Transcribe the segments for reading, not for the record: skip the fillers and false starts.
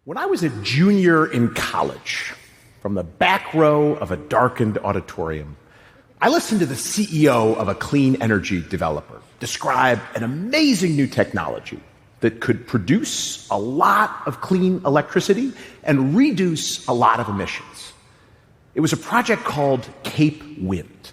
When I was a junior in college, from the back row of a darkened auditorium, I listened to the CEO of a clean energy developer describe an amazing new technology that could produce a lot of clean electricity and reduce a lot of emissions. It was a project called Cape Wind,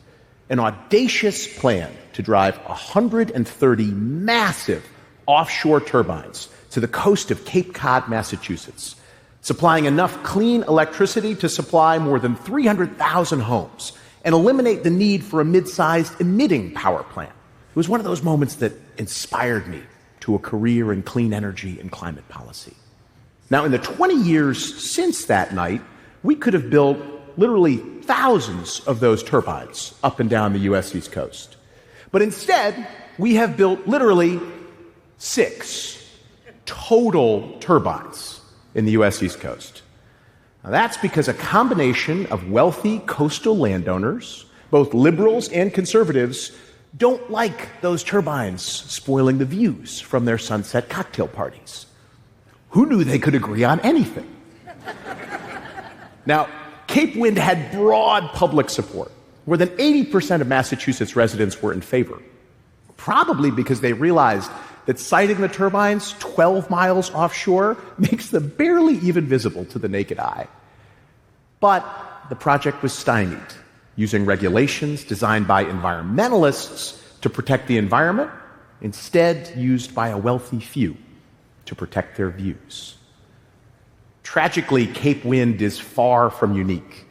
an audacious plan to drive 130 massive offshore turbines to the coast of Cape Cod, Massachusetts, supplying enough clean electricity to supply more than 300,000 homes and eliminate the need for a mid-sized emitting power plant. It was one of those moments that inspired me to a career in clean energy and climate policy. Now, in the 20 years since that night, we could have built literally thousands of those turbines up and down the U.S. East Coast. But instead, we have built literally 6 total turbines in the U.S. East Coast. Now, that's because a combination of wealthy coastal landowners, both liberals and conservatives, don't like those turbines spoiling the views from their sunset cocktail parties. Who knew they could agree on anything? Now, Cape Wind had broad public support. More than 80% of Massachusetts residents were in favor, probably because they realized that siting the turbines 12 miles offshore makes them barely even visible to the naked eye. But the project was stymied, using regulations designed by environmentalists to protect the environment, instead used by a wealthy few to protect their views. Tragically, Cape Wind is far from unique.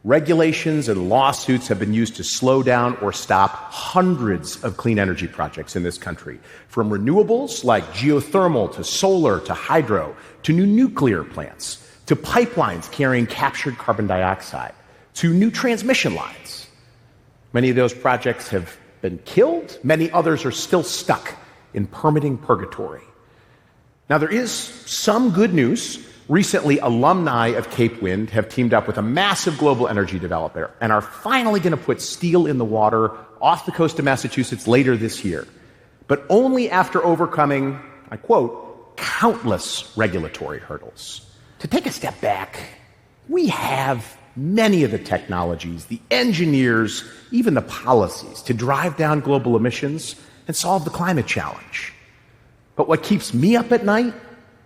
Regulations and lawsuits have been used to slow down or stop hundreds of clean energy projects in this country, from renewables like geothermal to solar to hydro to new nuclear plants to pipelines carrying captured carbon dioxide to new transmission lines. Many of those projects have been killed. Many others are still stuck in permitting purgatory. Now, there is some good news. Recently, alumni of Cape Wind have teamed up with a massive global energy developer and are finally going to put steel in the water off the coast of Massachusetts later this year, but only after overcoming, I quote, countless regulatory hurdles. To take a step back, we have many of the technologies, the engineers, even the policies to drive down global emissions and solve the climate challenge. But what keeps me up at night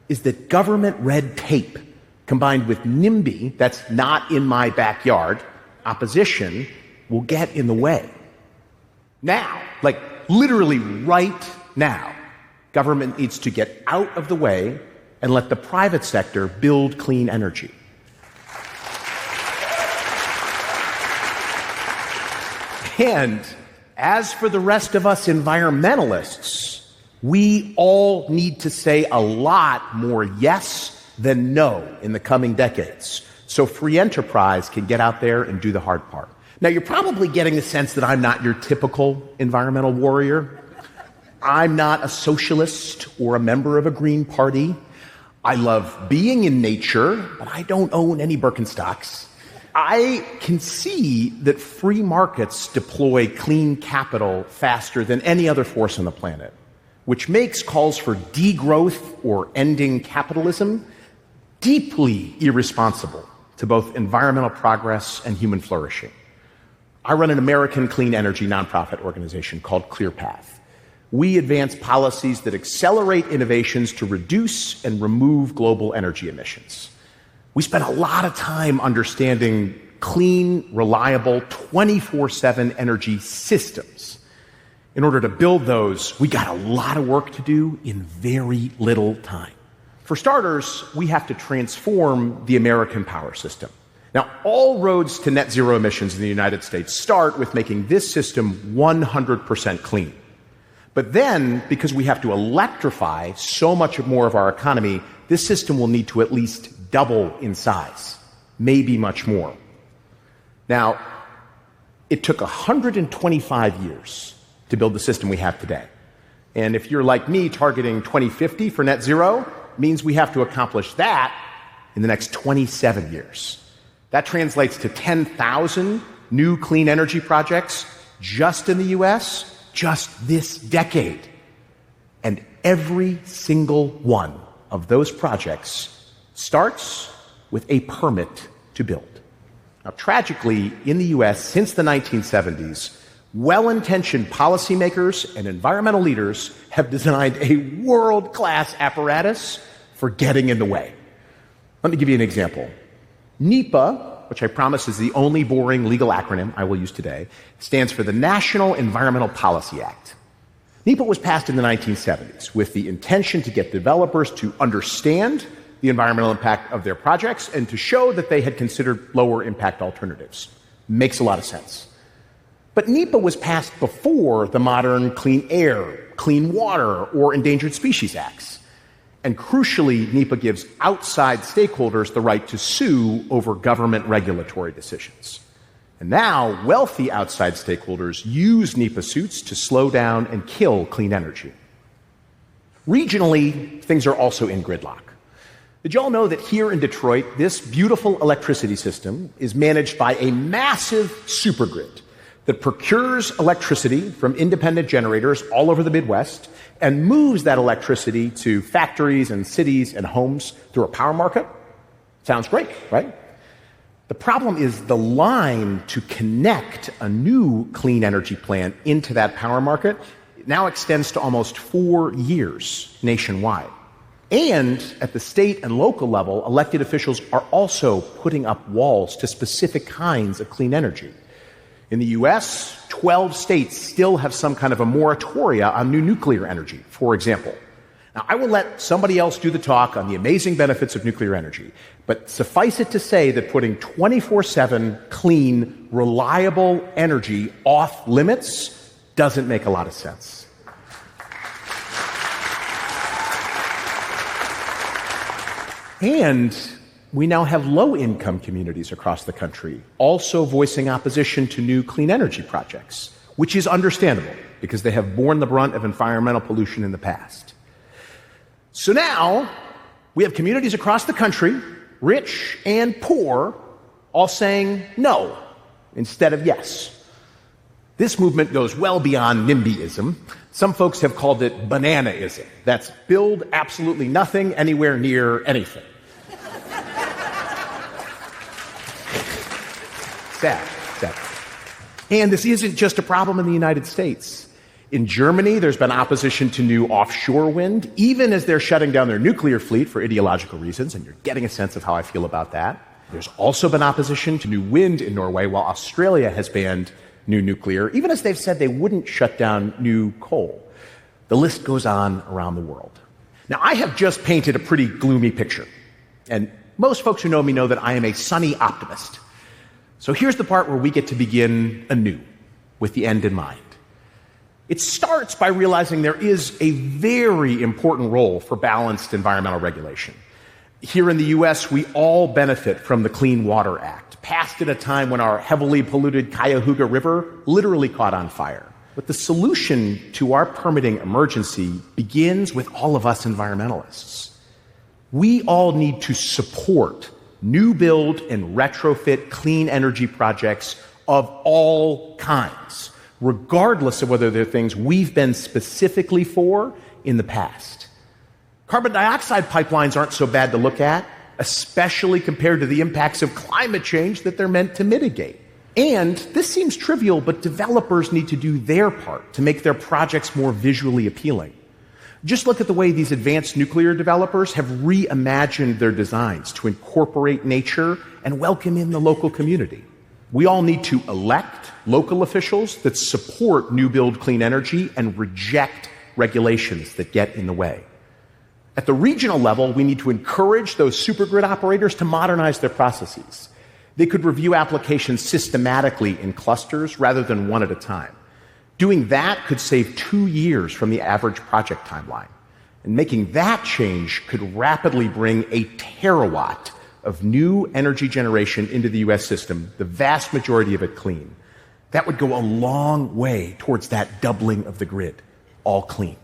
is that government red tape, combined with NIMBY, that's not in my backyard, opposition, will get in the way. Now, like literally right now, government needs to get out of the way and let the private sector build clean energy. And as for the rest of us environmentalists, we all need to say a lot more yes than no in the coming decades, so free enterprise can get out there and do the hard part. Now, you're probably getting the sense that I'm not your typical environmental warrior. I'm not a socialist or a member of a Green Party. I love being in nature, but I don't own any Birkenstocks. I can see that free markets deploy clean capital faster than any other force on the planet, which makes calls for degrowth or ending capitalism deeply irresponsible to both environmental progress and human flourishing. I run an American clean energy nonprofit organization called ClearPath. We advance policies that accelerate innovations to reduce and remove global energy emissions. We spend a lot of time understanding clean, reliable, 24/7 energy systems. In order to build those, we got a lot of work to do in very little time. For starters, we have to transform the American power system. Now, all roads to net zero emissions in the United States start with making this system 100% clean. But then, because we have to electrify so much more of our economy, this system will need to at least double in size, maybe much more. Now, it took 125 years to build the system we have today. And if you're like me, targeting 2050 for net zero means we have to accomplish that in the next 27 years. That translates to 10,000 new clean energy projects just in the U.S., just this decade. And every single one of those projects starts with a permit to build. Now, tragically, in the U.S., since the 1970s, well-intentioned policymakers and environmental leaders have designed a world-class apparatus for getting in the way. Let me give you an example. NEPA, which I promise is the only boring legal acronym I will use today, stands for the National Environmental Policy Act. NEPA was passed in the 1970s with the intention to get developers to understand the environmental impact of their projects and to show that they had considered lower impact alternatives. Makes a lot of sense. But NEPA was passed before the modern Clean Air, Clean Water, or Endangered Species Acts. And crucially, NEPA gives outside stakeholders the right to sue over government regulatory decisions. And now, wealthy outside stakeholders use NEPA suits to slow down and kill clean energy. Regionally, things are also in gridlock. Did you all know that here in Detroit, this beautiful electricity system is managed by a massive supergrid that procures electricity from independent generators all over the Midwest and moves that electricity to factories and cities and homes through a power market? Sounds great, right? The problem is the line to connect a new clean energy plant into that power market now extends to almost 4 years nationwide. And at the state and local level, elected officials are also putting up walls to specific kinds of clean energy. In the U.S., 12 states still have some kind of a moratoria on new nuclear energy, for example. Now, I will let somebody else do the talk on the amazing benefits of nuclear energy, but suffice it to say that putting 24/7 clean, reliable energy off limits doesn't make a lot of sense. And we now have low-income communities across the country also voicing opposition to new clean energy projects, which is understandable because they have borne the brunt of environmental pollution in the past. So now we have communities across the country, rich and poor, all saying no instead of yes. This movement goes well beyond NIMBYism. Some folks have called it bananaism. That's build absolutely nothing anywhere near anything. Sad. And this isn't just a problem in the United States. In Germany, there's been opposition to new offshore wind, even as they're shutting down their nuclear fleet for ideological reasons, and you're getting a sense of how I feel about that. There's also been opposition to new wind in Norway, while Australia has banned new nuclear, even as they've said they wouldn't shut down new coal. The list goes on around the world. Now, I have just painted a pretty gloomy picture, and most folks who know me know that I am a sunny optimist. So here's the part where we get to begin anew, with the end in mind. It starts by realizing there is a very important role for balanced environmental regulation. Here in the U.S., we all benefit from the Clean Water Act, passed at a time when our heavily polluted Cuyahoga River literally caught on fire. But the solution to our permitting emergency begins with all of us environmentalists. We all need to support new build and retrofit clean energy projects of all kinds, regardless of whether they're things we've been specifically for in the past. Carbon dioxide pipelines aren't so bad to look at, especially compared to the impacts of climate change that they're meant to mitigate. And this seems trivial, but developers need to do their part to make their projects more visually appealing. Just look at the way these advanced nuclear developers have reimagined their designs to incorporate nature and welcome in the local community. We all need to elect local officials that support new build clean energy and reject regulations that get in the way. At the regional level, we need to encourage those supergrid operators to modernize their processes. They could review applications systematically in clusters rather than one at a time. Doing that could save 2 years from the average project timeline. And making that change could rapidly bring a terawatt of new energy generation into the U.S. system, the vast majority of it clean. That would go a long way towards that doubling of the grid, all clean.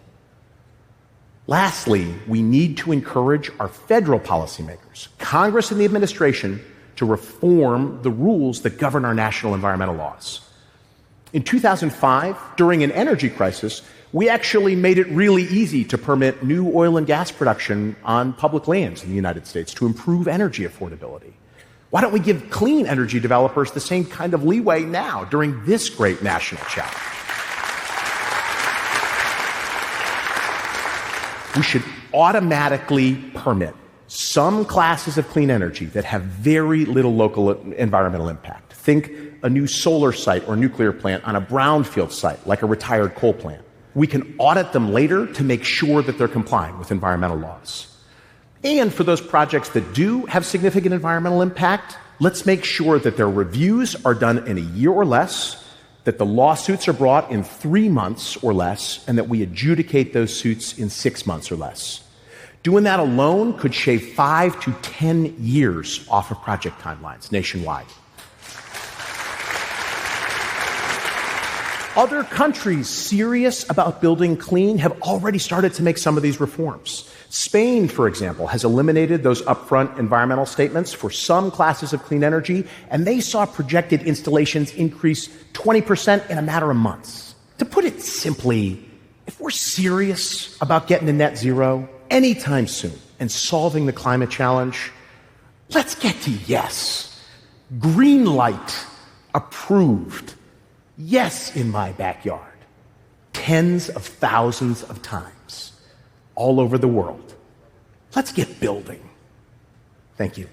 Lastly, we need to encourage our federal policymakers, Congress and the administration, to reform the rules that govern our national environmental laws. In 2005, during an energy crisis, we actually made it really easy to permit new oil and gas production on public lands in the United States to improve energy affordability. Why don't we give clean energy developers the same kind of leeway now during this great national challenge? We should automatically permit some classes of clean energy that have very little local environmental impact. Think a new solar site or nuclear plant on a brownfield site, like a retired coal plant. We can audit them later to make sure that they're complying with environmental laws. And for those projects that do have significant environmental impact, let's make sure that their reviews are done in a year or less, that the lawsuits are brought in 3 months or less, and that we adjudicate those suits in 6 months or less. Doing that alone could shave 5 to 10 years off of project timelines nationwide. Other countries serious about building clean have already started to make some of these reforms. Spain, for example, has eliminated those upfront environmental statements for some classes of clean energy, and they saw projected installations increase 20% in a matter of months. To put it simply, if we're serious about getting to net zero anytime soon and solving the climate challenge, let's get to yes. Green light, approved. Yes, in my backyard. Tens of thousands of times all over the world. Let's get building. Thank you.